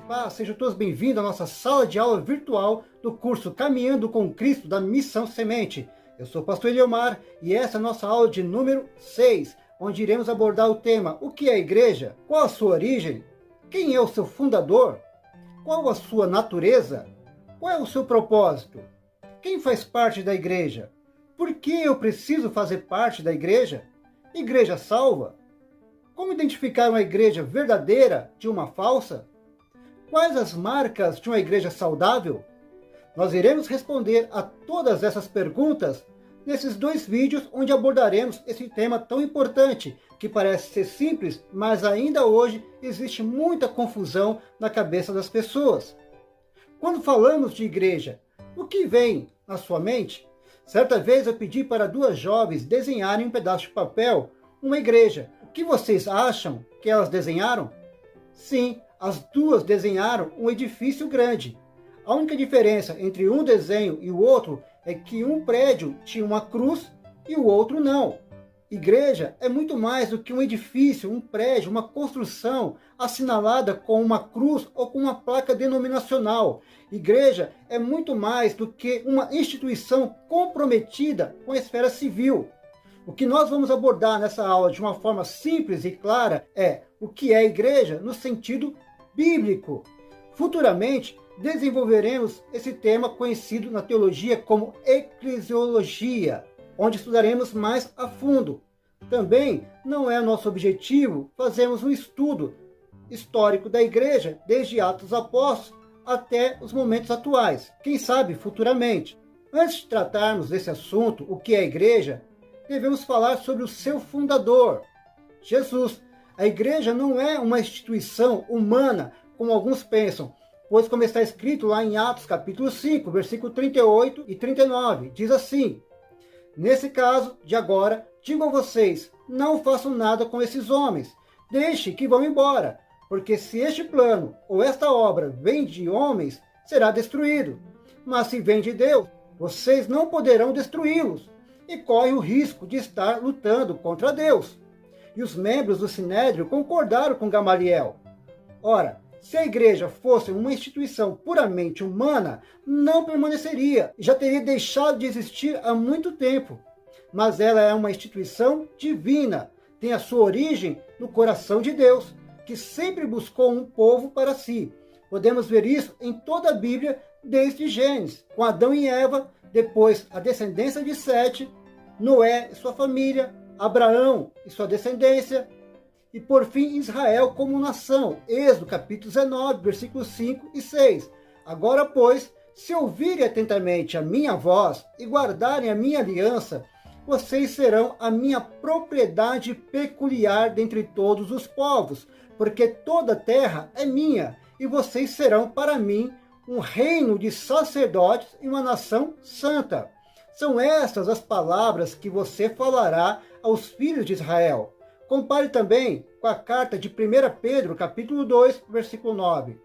paz, sejam todos bem-vindos à nossa sala de aula virtual do curso Caminhando com Cristo da Missão Semente. Eu sou o pastor Eliomar e essa é a nossa aula de número 6, onde iremos abordar o tema: o que é a igreja? Qual a sua origem? Quem é o seu fundador? Qual a sua natureza? Qual é o seu propósito? Quem faz parte da igreja? Por que eu preciso fazer parte da igreja? Igreja salva? Como identificar uma igreja verdadeira de uma falsa? Quais as marcas de uma igreja saudável? Nós iremos responder a todas essas perguntas nesses dois vídeos onde abordaremos esse tema tão importante, que parece ser simples, mas ainda hoje existe muita confusão na cabeça das pessoas. Quando falamos de igreja, o que vem na sua mente? Certa vez eu pedi para duas jovens desenharem um pedaço de papel, uma igreja. O que vocês acham que elas desenharam? Sim, as duas desenharam um edifício grande. A única diferença entre um desenho e o outro é que um prédio tinha uma cruz e o outro não. Igreja é muito mais do que um edifício, um prédio, uma construção assinalada com uma cruz ou com uma placa denominacional. Igreja é muito mais do que uma instituição comprometida com a esfera civil. O que nós vamos abordar nessa aula de uma forma simples e clara é o que é igreja no sentido bíblico. Futuramente, desenvolveremos esse tema conhecido na teologia como eclesiologia, onde estudaremos mais a fundo. Também não é nosso objetivo fazermos um estudo histórico da igreja, desde Atos dos Apóstolos até os momentos atuais, quem sabe futuramente. Antes de tratarmos desse assunto, o que é a igreja, devemos falar sobre o seu fundador, Jesus. A igreja não é uma instituição humana, como alguns pensam, pois como está escrito lá em Atos capítulo 5, versículo 38 e 39, diz assim: nesse caso, de agora, digo a vocês, não façam nada com esses homens, deixe que vão embora, porque se este plano ou esta obra vem de homens, será destruído. Mas se vem de Deus, vocês não poderão destruí-los, e correm o risco de estar lutando contra Deus. E os membros do Sinédrio concordaram com Gamaliel. Ora, se a igreja fosse uma instituição puramente humana, não permaneceria, e já teria deixado de existir há muito tempo. Mas ela é uma instituição divina, tem a sua origem no coração de Deus, que sempre buscou um povo para si. Podemos ver isso em toda a Bíblia, desde Gênesis, com Adão e Eva, depois a descendência de Sete, Noé e sua família, Abraão e sua descendência, e por fim Israel como nação. Êxodo capítulo 19, versículos 5 e 6. Agora, pois, se ouvirem atentamente a minha voz e guardarem a minha aliança, vocês serão a minha propriedade peculiar dentre todos os povos, porque toda a terra é minha, e vocês serão para mim um reino de sacerdotes e uma nação santa. São estas as palavras que você falará aos filhos de Israel. Compare também com a carta de 1 Pedro, capítulo 2, versículo 9.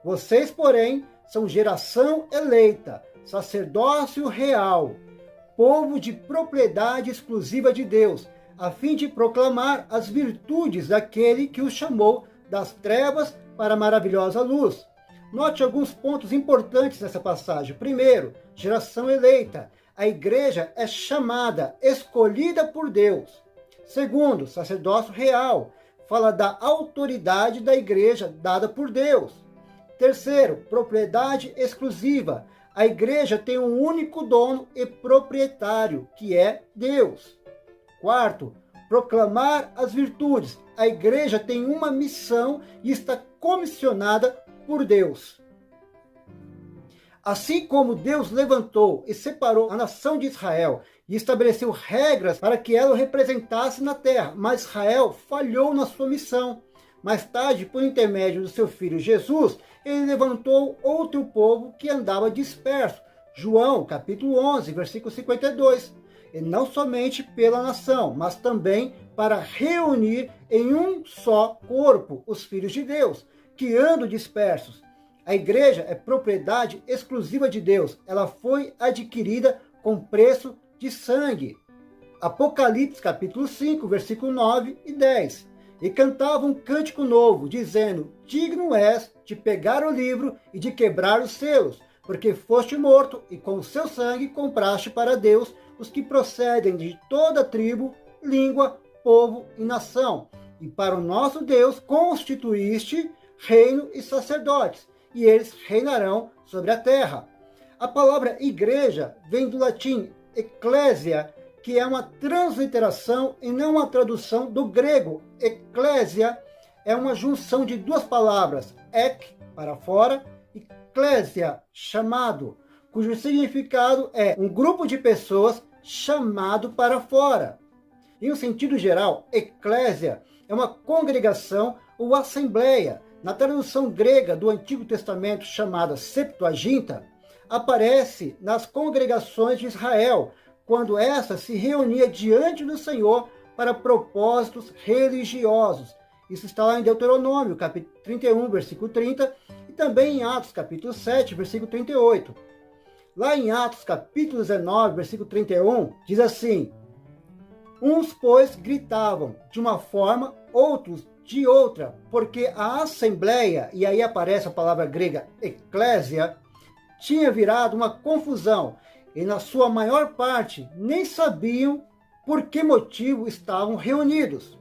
Vocês, porém, são geração eleita, sacerdócio real, povo de propriedade exclusiva de Deus, a fim de proclamar as virtudes daquele que os chamou das trevas para a maravilhosa luz. Note alguns pontos importantes nessa passagem. Primeiro, geração eleita. A igreja é chamada, escolhida por Deus. Segundo, sacerdócio real. Fala da autoridade da igreja dada por Deus. Terceiro, propriedade exclusiva. A igreja tem um único dono e proprietário, que é Deus. Quarto, proclamar as virtudes. A igreja tem uma missão e está comissionada por Deus. Assim como Deus levantou e separou a nação de Israel e estabeleceu regras para que ela o representasse na terra, mas Israel falhou na sua missão. Mais tarde, por intermédio do seu filho Jesus, ele levantou outro povo que andava disperso. João, capítulo 11, versículo 52. E não somente pela nação, mas também para reunir em um só corpo os filhos de Deus, que andam dispersos. A igreja é propriedade exclusiva de Deus. Ela foi adquirida com preço de sangue. Apocalipse capítulo 5, versículo 9 e 10. e cantavam um cântico novo, dizendo: digno és de pegar o livro e de quebrar os selos, porque foste morto e com o seu sangue compraste para Deus os que procedem de toda tribo, língua, povo e nação. E para o nosso Deus constituíste reino e sacerdotes, e eles reinarão sobre a terra. A palavra igreja vem do latim ecclesia, que é uma transliteração e não uma tradução do grego. Ecclesia é uma junção de duas palavras, ek, para fora, e ecclesia, chamado, cujo significado é um grupo de pessoas chamado para fora. Em um sentido geral, eclésia é uma congregação ou assembleia. Na tradução grega do Antigo Testamento, chamada Septuaginta, aparece nas congregações de Israel, quando essa se reunia diante do Senhor para propósitos religiosos. Isso está lá em Deuteronômio, capítulo 31, versículo 30, e também em Atos, capítulo 7, versículo 38. Lá em Atos, capítulo 19, versículo 31, diz assim: uns, pois, gritavam de uma forma, outros de outra, porque a assembleia, e aí aparece a palavra grega eclésia, tinha virado uma confusão, e na sua maior parte nem sabiam por que motivo estavam reunidos.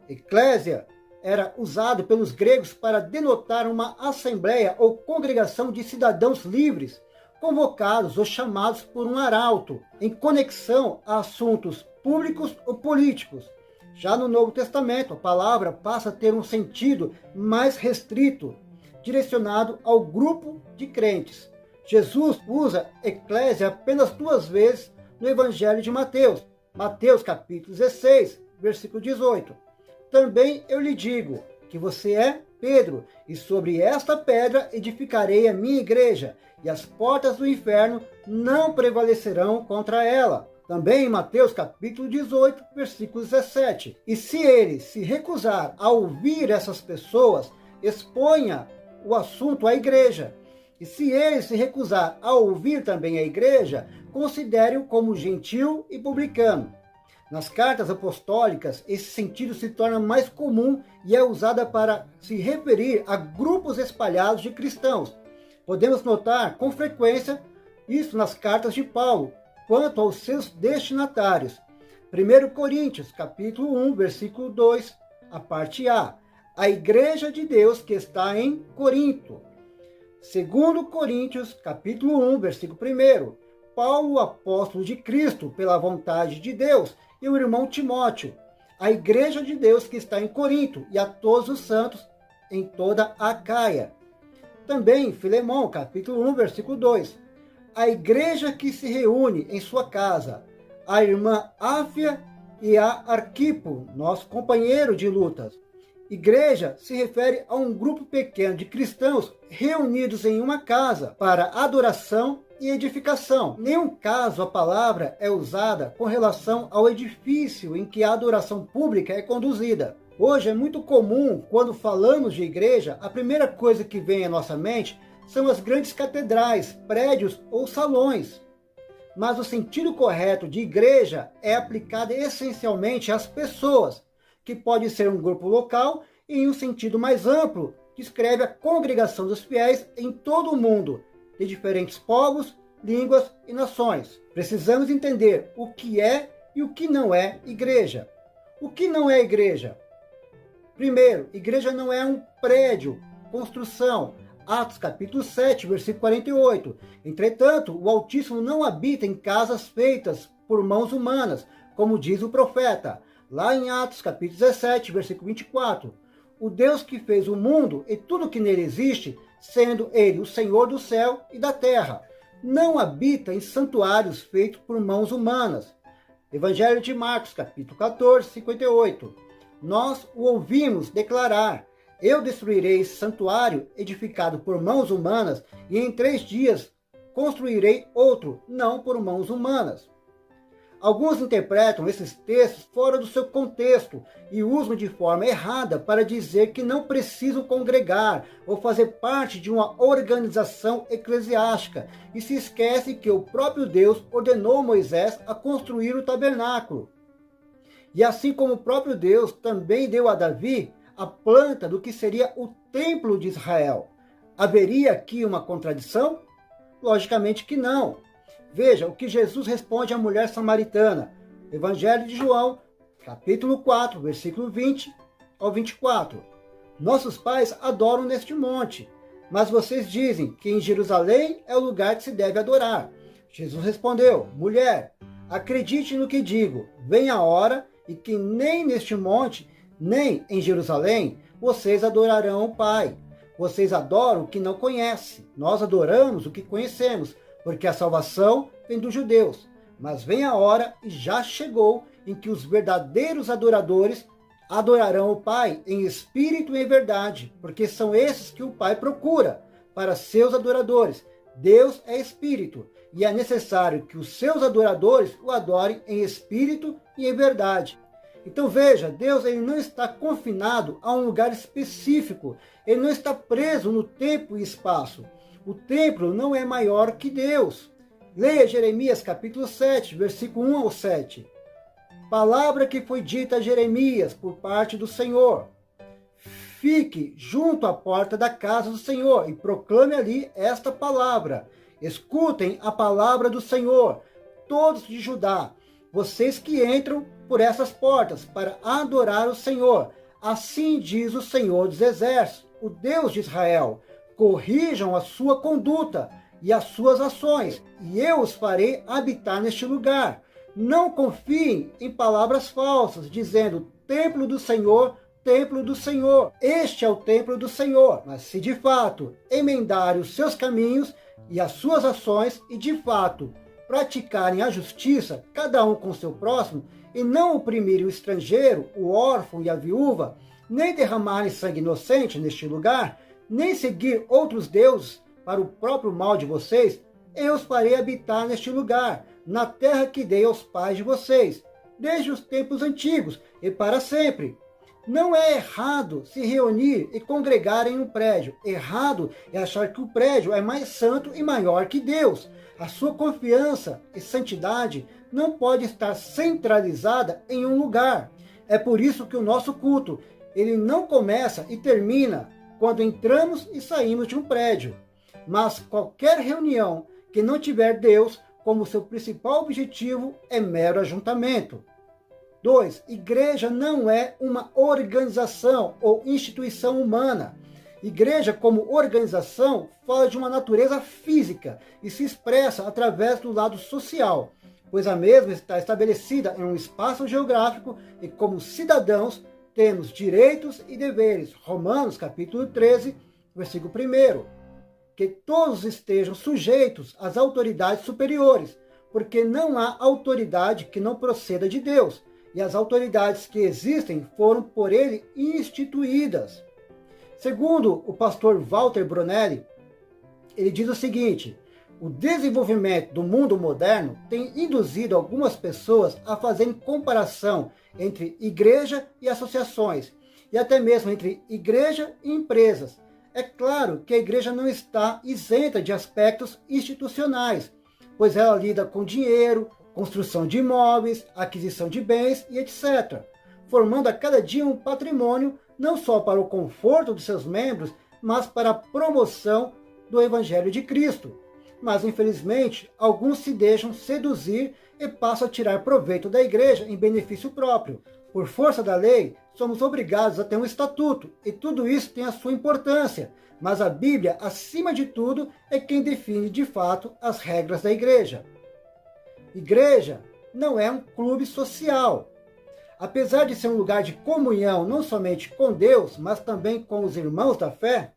Eclésia era usado pelos gregos para denotar uma assembleia ou congregação de cidadãos livres, convocados ou chamados por um arauto, em conexão a assuntos públicos ou políticos. Já no Novo Testamento, a palavra passa a ter um sentido mais restrito, direcionado ao grupo de crentes. Jesus usa eclésia apenas 2 vezes no Evangelho de Mateus. Mateus capítulo 16, versículo 18. Também eu lhe digo que você é Pedro, e sobre esta pedra edificarei a minha igreja, e as portas do inferno não prevalecerão contra ela. Também em Mateus capítulo 18, versículo 17. E se ele se recusar a ouvir essas pessoas, exponha o assunto à igreja. E se ele se recusar a ouvir também a igreja, considere-o como gentil e publicano. Nas cartas apostólicas, esse sentido se torna mais comum e é usado para se referir a grupos espalhados de cristãos. Podemos notar com frequência isso nas cartas de Paulo, quanto aos seus destinatários. 1 Coríntios, capítulo 1, versículo 2, a parte A. A igreja de Deus que está em Corinto. 2 Coríntios, capítulo 1, versículo 1. Paulo, apóstolo de Cristo, pela vontade de Deus, e o irmão Timóteo, a igreja de Deus que está em Corinto, e a todos os santos em toda a Acaia. Também Filemão, capítulo 1, versículo 2. A igreja que se reúne em sua casa, a irmã Áfia e a Arquipo, nosso companheiro de lutas. Igreja se refere a um grupo pequeno de cristãos reunidos em uma casa para adoração e edificação. Em nenhum caso a palavra é usada com relação ao edifício em que a adoração pública é conduzida. Hoje é muito comum, quando falamos de igreja, a primeira coisa que vem à nossa mente são as grandes catedrais, prédios ou salões. Mas o sentido correto de igreja é aplicado essencialmente às pessoas, que pode ser um grupo local, e em um sentido mais amplo, descreve a congregação dos fiéis em todo o mundo, de diferentes povos, línguas e nações. Precisamos entender o que é e o que não é igreja. O que não é igreja? Primeiro, igreja não é um prédio, construção. Atos capítulo 7, versículo 48. Entretanto, o Altíssimo não habita em casas feitas por mãos humanas, como diz o profeta. Lá em Atos capítulo 17, versículo 24. O Deus que fez o mundo e tudo que nele existe, sendo ele o Senhor do céu e da terra, não habita em santuários feitos por mãos humanas. Evangelho de Marcos, capítulo 14, 58. Nós o ouvimos declarar: eu destruirei esse santuário edificado por mãos humanas, e em 3 dias construirei outro, não por mãos humanas. Alguns interpretam esses textos fora do seu contexto e usam de forma errada para dizer que não precisam congregar ou fazer parte de uma organização eclesiástica, e se esquece que o próprio Deus ordenou Moisés a construir o tabernáculo. E assim como o próprio Deus também deu a Davi a planta do que seria o templo de Israel. Haveria aqui uma contradição? Logicamente que não. Veja o que Jesus responde à mulher samaritana. Evangelho de João, capítulo 4, versículo 20 ao 24. Nossos pais adoram neste monte, mas vocês dizem que em Jerusalém é o lugar que se deve adorar. Jesus respondeu: mulher, acredite no que digo, vem a hora e que nem neste monte, nem em Jerusalém, vocês adorarão o Pai. Vocês adoram o que não conhecem, nós adoramos o que conhecemos, porque a salvação vem dos judeus. Mas vem a hora, e já chegou, em que os verdadeiros adoradores adorarão o Pai em espírito e em verdade, porque são esses que o Pai procura para seus adoradores. Deus é espírito, e é necessário que os seus adoradores o adorem em espírito e em verdade. Então veja, Deus ele não está confinado a um lugar específico, ele não está preso no tempo e espaço. O templo não é maior que Deus. Leia Jeremias capítulo 7, versículo 1 ao 7. Palavra que foi dita a Jeremias por parte do Senhor. Fique junto à porta da casa do Senhor e proclame ali esta palavra. Escutem a palavra do Senhor, todos de Judá, vocês que entram por essas portas para adorar o Senhor. Assim diz o Senhor dos Exércitos, o Deus de Israel. Corrijam a sua conduta e as suas ações, e eu os farei habitar neste lugar. Não confiem em palavras falsas, dizendo: templo do Senhor, templo do Senhor. Este é o templo do Senhor. Mas se de fato emendarem os seus caminhos e as suas ações, e de fato praticarem a justiça, cada um com seu próximo, e não oprimirem o estrangeiro, o órfão e a viúva, nem derramarem sangue inocente neste lugar, nem seguir outros deuses para o próprio mal de vocês, eu os farei habitar neste lugar, na terra que dei aos pais de vocês, desde os tempos antigos e para sempre. Não é errado se reunir e congregar em um prédio. Errado é achar que o prédio é mais santo e maior que Deus. A sua confiança e santidade não pode estar centralizada em um lugar. É por isso que o nosso culto, ele não começa e termina quando entramos e saímos de um prédio. Mas qualquer reunião que não tiver Deus como seu principal objetivo é mero ajuntamento. 2. Igreja não é uma organização ou instituição humana. Igreja, como organização, fala de uma natureza física e se expressa através do lado social, pois a mesma está estabelecida em um espaço geográfico e, como cidadãos, temos direitos e deveres. Romanos, capítulo 13, versículo 1. Que todos estejam sujeitos às autoridades superiores, porque não há autoridade que não proceda de Deus, e as autoridades que existem foram por ele instituídas. Segundo o pastor Walter Brunelli, ele diz o seguinte: o desenvolvimento do mundo moderno tem induzido algumas pessoas a fazerem comparação entre igreja e associações, e até mesmo entre igreja e empresas. É claro que a igreja não está isenta de aspectos institucionais, pois ela lida com dinheiro, construção de imóveis, aquisição de bens e etc., formando a cada dia um patrimônio não só para o conforto de seus membros, mas para a promoção do Evangelho de Cristo. Mas, infelizmente, alguns se deixam seduzir e passam a tirar proveito da igreja em benefício próprio. Por força da lei, somos obrigados a ter um estatuto, e tudo isso tem a sua importância, mas a Bíblia, acima de tudo, é quem define de fato as regras da igreja. Igreja não é um clube social. Apesar de ser um lugar de comunhão não somente com Deus, mas também com os irmãos da fé,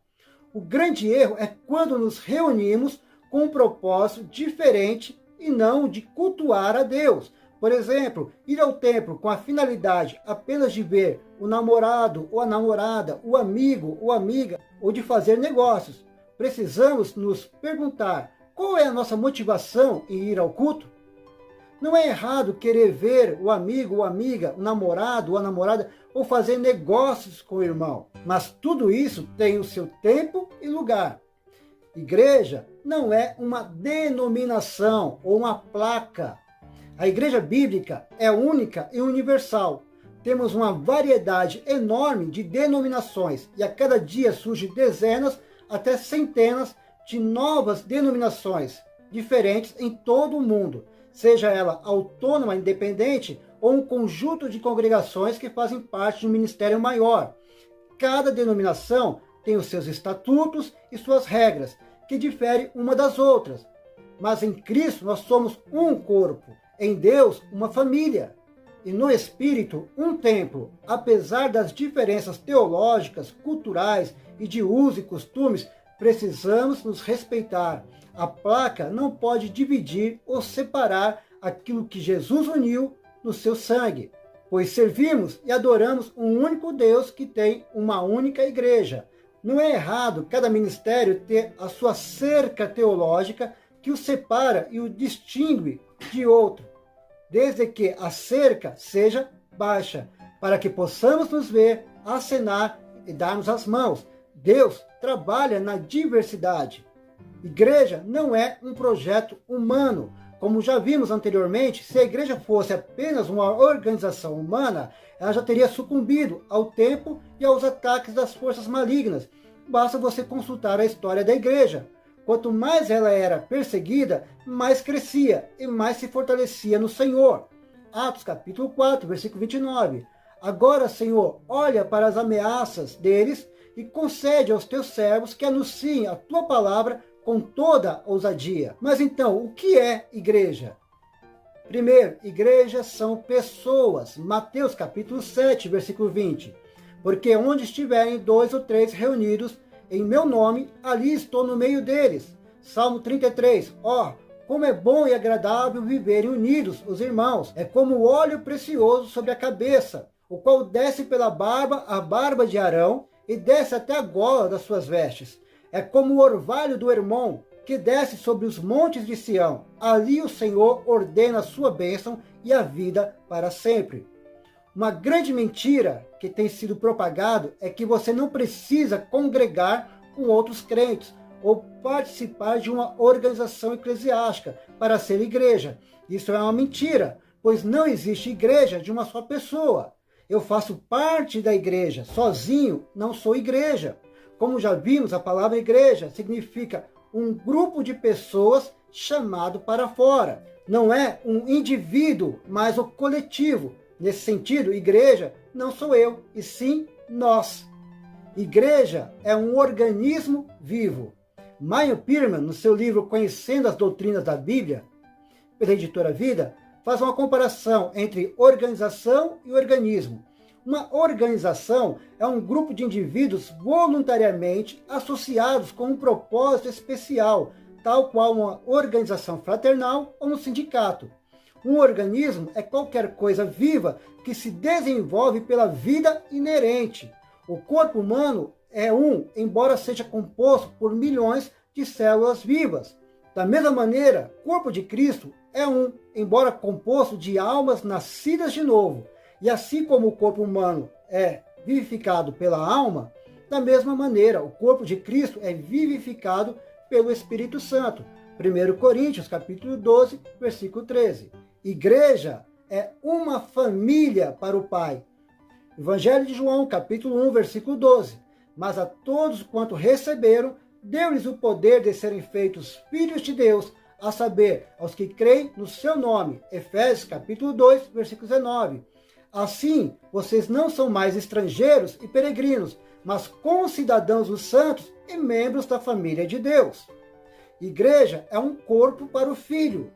o grande erro é quando nos reunimos com um propósito diferente e não de cultuar a Deus. Por exemplo, ir ao templo com a finalidade apenas de ver o namorado ou a namorada, o amigo ou amiga, ou de fazer negócios. Precisamos nos perguntar qual é a nossa motivação em ir ao culto? Não é errado querer ver o amigo ou amiga, o namorado ou a namorada, ou fazer negócios com o irmão. Mas tudo isso tem o seu tempo e lugar. Igreja não é uma denominação ou uma placa. A igreja bíblica é única e universal. Temos uma variedade enorme de denominações e a cada dia surgem dezenas até centenas de novas denominações diferentes em todo o mundo, seja ela autônoma, independente ou um conjunto de congregações que fazem parte de um ministério maior. Cada denominação tem os seus estatutos e suas regras, que diferem uma das outras. Mas em Cristo nós somos um corpo, em Deus uma família, e no Espírito um templo. Apesar das diferenças teológicas, culturais e de uso e costumes, precisamos nos respeitar. A placa não pode dividir ou separar aquilo que Jesus uniu no seu sangue, pois servimos e adoramos um único Deus que tem uma única igreja. Não é errado cada ministério ter a sua cerca teológica que o separa e o distingue de outro, desde que a cerca seja baixa, para que possamos nos ver, acenar e darmos as mãos. Deus trabalha na diversidade. Igreja não é um projeto humano. Como já vimos anteriormente, se a igreja fosse apenas uma organização humana, ela já teria sucumbido ao tempo e aos ataques das forças malignas. Basta você consultar a história da igreja. Quanto mais ela era perseguida, mais crescia e mais se fortalecia no Senhor. Atos capítulo 4, versículo 29. Agora, Senhor, olha para as ameaças deles e concede aos teus servos que anunciem a tua palavra com toda ousadia. Mas então, o que é igreja? Primeiro, igrejas são pessoas. Mateus capítulo 7, versículo 20. Porque onde estiverem 2 ou 3 reunidos em meu nome, ali estou no meio deles. Salmo 33. Como é bom e agradável viverem unidos os irmãos. É como o óleo precioso sobre a cabeça, o qual desce pela barba, a barba de Arão, e desce até a gola das suas vestes. É como o orvalho do Hermon, que desce sobre os montes de Sião. Ali o Senhor ordena a sua bênção e a vida para sempre. Uma grande mentira que tem sido propagado é que você não precisa congregar com outros crentes ou participar de uma organização eclesiástica para ser igreja. Isso é uma mentira, pois não existe igreja de uma só pessoa. Eu faço parte da igreja, sozinho não sou igreja. Como já vimos, a palavra igreja significa um grupo de pessoas chamado para fora. Não é um indivíduo, mas o coletivo. Nesse sentido, igreja não sou eu, e sim nós. Igreja é um organismo vivo. Meyer Pearman, no seu livro Conhecendo as Doutrinas da Bíblia, pela editora Vida, faz uma comparação entre organização e organismo. Uma organização é um grupo de indivíduos voluntariamente associados com um propósito especial, tal qual uma organização fraternal ou um sindicato. Um organismo é qualquer coisa viva que se desenvolve pela vida inerente. O corpo humano é embora seja composto por milhões de células vivas. Da mesma maneira, o corpo de Cristo é embora composto de almas nascidas de novo. E assim como o corpo humano é vivificado pela alma, da mesma maneira, o corpo de Cristo é vivificado pelo Espírito Santo. 1 Coríntios, capítulo 12, versículo 13. Igreja é uma família para o Pai. Evangelho de João, capítulo 1, versículo 12. Mas a todos quanto receberam, deu-lhes o poder de serem feitos filhos de Deus, a saber, aos que creem no seu nome. Efésios, capítulo 2, versículo 19. Assim, vocês não são mais estrangeiros e peregrinos, mas concidadãos dos santos e membros da família de Deus. Igreja é um corpo para o Filho.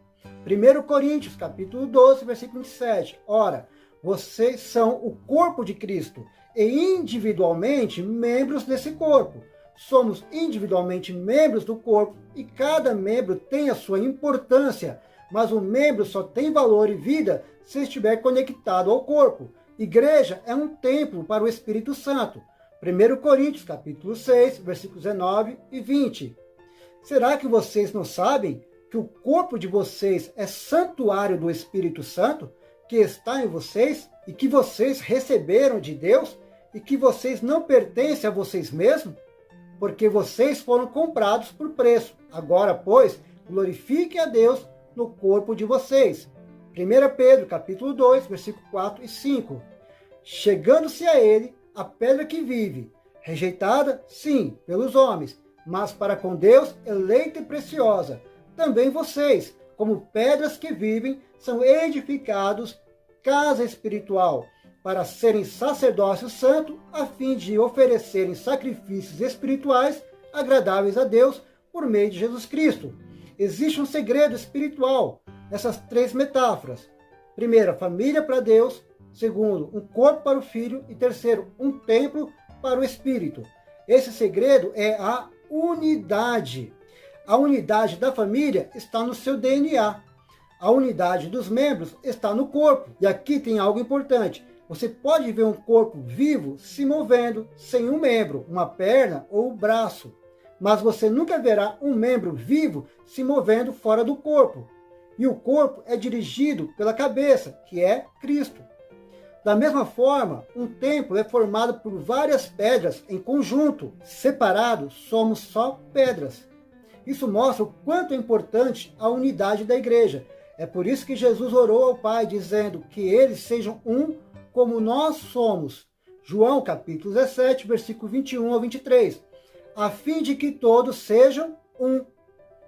1 Coríntios, capítulo 12, versículo 27. Ora, vocês são o corpo de Cristo e individualmente membros desse corpo. Somos individualmente membros do corpo e cada membro tem a sua importância, mas o membro só tem valor e vida se estiver conectado ao corpo. Igreja é um templo para o Espírito Santo. 1 Coríntios, capítulo 6, versículos 19 e 20. Será que vocês não sabem que o corpo de vocês é santuário do Espírito Santo, que está em vocês e que vocês receberam de Deus e que vocês não pertencem a vocês mesmos? Porque vocês foram comprados por preço. Agora, pois, glorifiquem a Deus no corpo de vocês. 1 Pedro, capítulo 2, versículo 4 e 5. Chegando-se a ele a pedra que vive, rejeitada, sim, pelos homens, mas para com Deus eleita e preciosa. Também vocês, como pedras que vivem, são edificados casa espiritual, para serem sacerdócio santo, a fim de oferecerem sacrifícios espirituais agradáveis a Deus por meio de Jesus Cristo. Existe um segredo espiritual nessas três metáforas. Primeiro, a família para Deus. Segundo, um corpo para o Filho. E terceiro, um templo para o Espírito. Esse segredo é a unidade. A unidade da família está no seu DNA. A unidade dos membros está no corpo. E aqui tem algo importante. Você pode ver um corpo vivo se movendo sem um membro, uma perna ou um braço. Mas você nunca verá um membro vivo se movendo fora do corpo. E o corpo é dirigido pela cabeça, que é Cristo. Da mesma forma, um templo é formado por várias pedras em conjunto. Separados, somos só pedras. Isso mostra o quanto é importante a unidade da igreja. É por isso que Jesus orou ao Pai, dizendo que eles sejam um como nós somos. João capítulo 17, versículo 21 ao 23. A fim de que todos sejam um.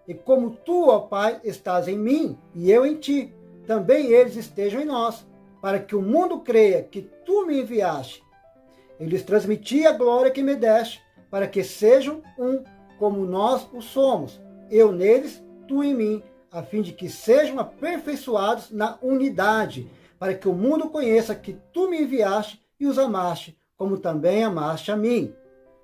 E como tu, ó Pai, estás em mim e eu em ti, também eles estejam em nós, para que o mundo creia que tu me enviaste. Eu lhes transmiti a glória que me deste, para que sejam um, como nós o somos, eu neles, tu em mim, a fim de que sejam aperfeiçoados na unidade, para que o mundo conheça que tu me enviaste e os amaste, como também amaste a mim.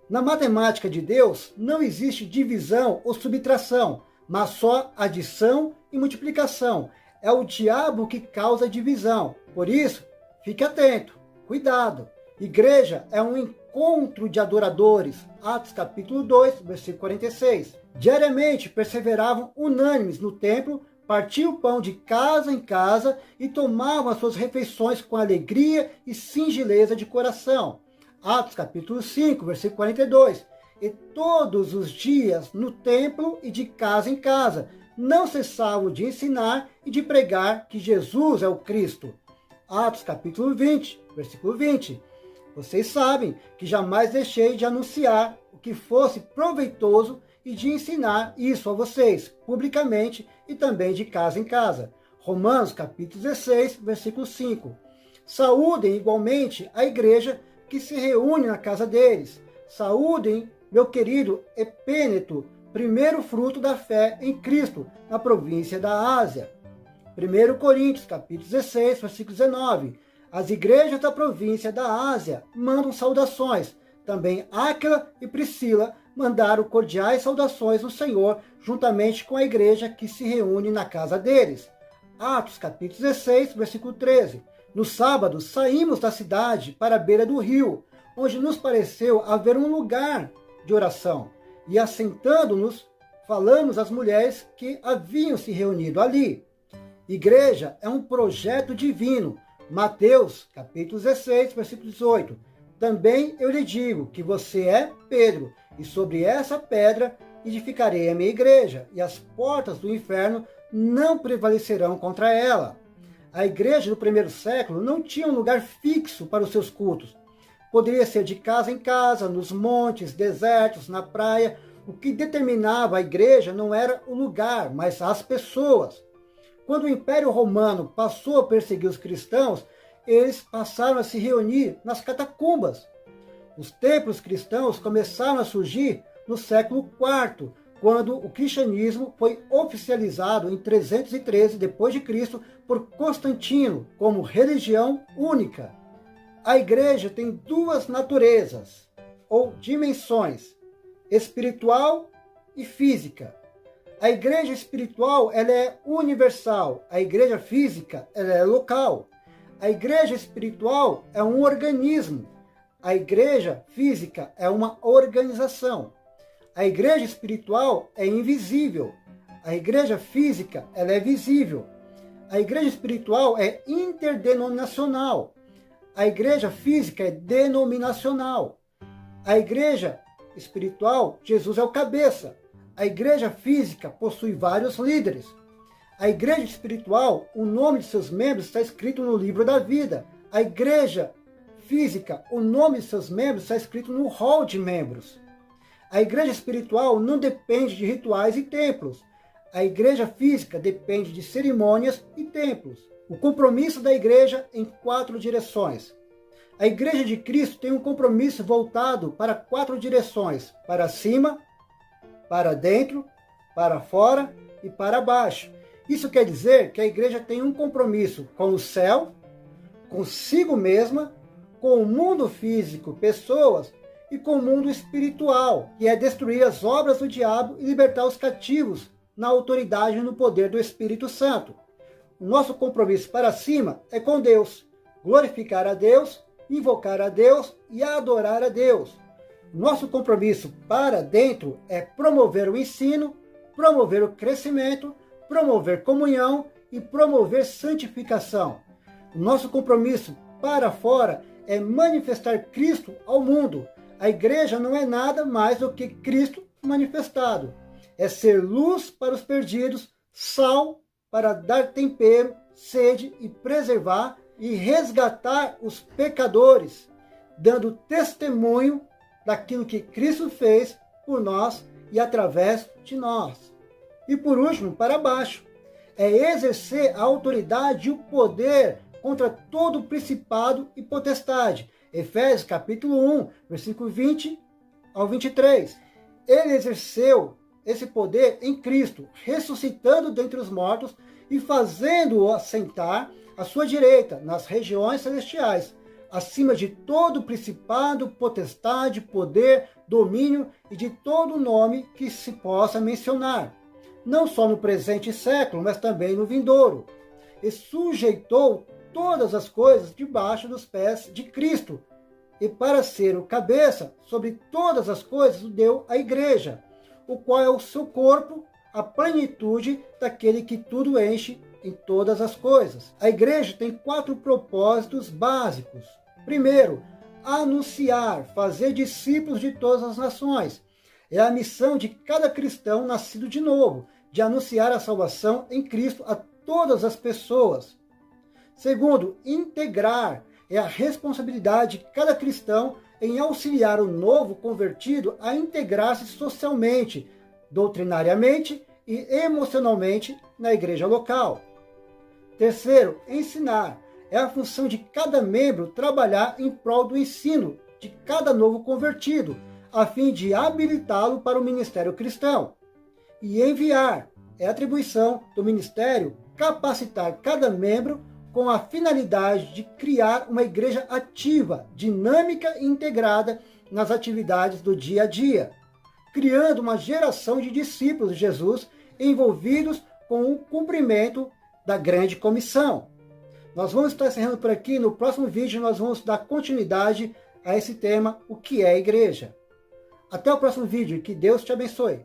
Na matemática de Deus, não existe divisão ou subtração, mas só adição e multiplicação. É o diabo que causa divisão. Por isso, fique atento, cuidado. Igreja é um encontro de adoradores. Atos capítulo 2, versículo 46. Diariamente perseveravam unânimes no templo, partiam o pão de casa em casa e tomavam as suas refeições com alegria e singeleza de coração. Atos capítulo 5, versículo 42. E todos os dias no templo e de casa em casa, não cessavam de ensinar e de pregar que Jesus é o Cristo. Atos capítulo 20, versículo 20. Vocês sabem que jamais deixei de anunciar o que fosse proveitoso e de ensinar isso a vocês, publicamente e também de casa em casa. Romanos capítulo 16, versículo 5. Saúdem igualmente a igreja que se reúne na casa deles. Saúdem meu querido Epêneto, primeiro fruto da fé em Cristo, na província da Ásia. 1 Coríntios capítulo 16, versículo 19. As igrejas da província da Ásia mandam saudações. Também Áquila e Priscila mandaram cordiais saudações no Senhor, juntamente com a igreja que se reúne na casa deles. Atos capítulo 16, versículo 13. No sábado, saímos da cidade para a beira do rio, onde nos pareceu haver um lugar de oração. E assentando-nos, falamos às mulheres que haviam se reunido ali. Igreja é um projeto divino. Mateus capítulo 16, versículo 18. Também eu lhe digo que você é Pedro, e sobre essa pedra edificarei a minha igreja, e as portas do inferno não prevalecerão contra ela. A igreja do primeiro século não tinha um lugar fixo para os seus cultos. Poderia ser de casa em casa, nos montes, desertos, na praia. O que determinava a igreja não era o lugar, mas as pessoas. Quando o Império Romano passou a perseguir os cristãos, eles passaram a se reunir nas catacumbas. Os templos cristãos começaram a surgir no século IV, quando o cristianismo foi oficializado em 313 d.C. por Constantino como religião única. A igreja tem duas naturezas, ou dimensões, espiritual e física. A igreja espiritual ela é universal, a igreja física ela é local. A igreja espiritual é um organismo, a igreja física é uma organização. A igreja espiritual é invisível, a igreja física ela é visível. A igreja espiritual é interdenominacional, a igreja física é denominacional. A igreja espiritual, Jesus é o cabeça. A igreja física possui vários líderes. A igreja espiritual, o nome de seus membros está escrito no livro da vida. A igreja física, o nome de seus membros está escrito no hall de membros. A igreja espiritual não depende de rituais e templos. A igreja física depende de cerimônias e templos. O compromisso da igreja em 4 direções. A igreja de Cristo tem um compromisso voltado para 4 direções: para cima, para dentro, para fora e para baixo. Isso quer dizer que a igreja tem um compromisso com o céu, consigo mesma, com o mundo físico, pessoas, e com o mundo espiritual, que é destruir as obras do diabo e libertar os cativos na autoridade e no poder do Espírito Santo. O nosso compromisso para cima é com Deus, glorificar a Deus, invocar a Deus e adorar a Deus. O nosso compromisso para dentro é promover o ensino, promover o crescimento, promover comunhão e promover santificação. O nosso compromisso para fora é manifestar Cristo ao mundo. A igreja não é nada mais do que Cristo manifestado. É ser luz para os perdidos, sal para dar tempero, sede e preservar e resgatar os pecadores, dando testemunho daquilo que Cristo fez por nós e através de nós. E por último, para baixo, é exercer a autoridade e o poder contra todo o principado e potestade. Efésios capítulo 1, versículo 20 ao 23. Ele exerceu esse poder em Cristo, ressuscitando dentre os mortos e fazendo-o assentar à sua direita, nas regiões celestiais, acima de todo principado, potestade, poder, domínio e de todo nome que se possa mencionar, não só no presente século, mas também no vindouro. E sujeitou todas as coisas debaixo dos pés de Cristo, e para ser o cabeça sobre todas as coisas o deu à igreja, o qual é o seu corpo, a plenitude daquele que tudo enche em todas as coisas. A igreja tem 4 propósitos básicos. Primeiro, anunciar, fazer discípulos de todas as nações. É a missão de cada cristão nascido de novo, de anunciar a salvação em Cristo a todas as pessoas. Segundo, integrar. É a responsabilidade de cada cristão em auxiliar o novo convertido a integrar-se socialmente, doutrinariamente e emocionalmente na igreja local. Terceiro, ensinar. É a função de cada membro trabalhar em prol do ensino de cada novo convertido, a fim de habilitá-lo para o ministério cristão. E enviar. É a atribuição do ministério capacitar cada membro com a finalidade de criar uma igreja ativa, dinâmica e integrada nas atividades do dia a dia, criando uma geração de discípulos de Jesus envolvidos com o cumprimento da grande comissão. Nós vamos estar encerrando por aqui. No próximo vídeo nós vamos dar continuidade a esse tema, o que é a igreja. Até o próximo vídeo e que Deus te abençoe.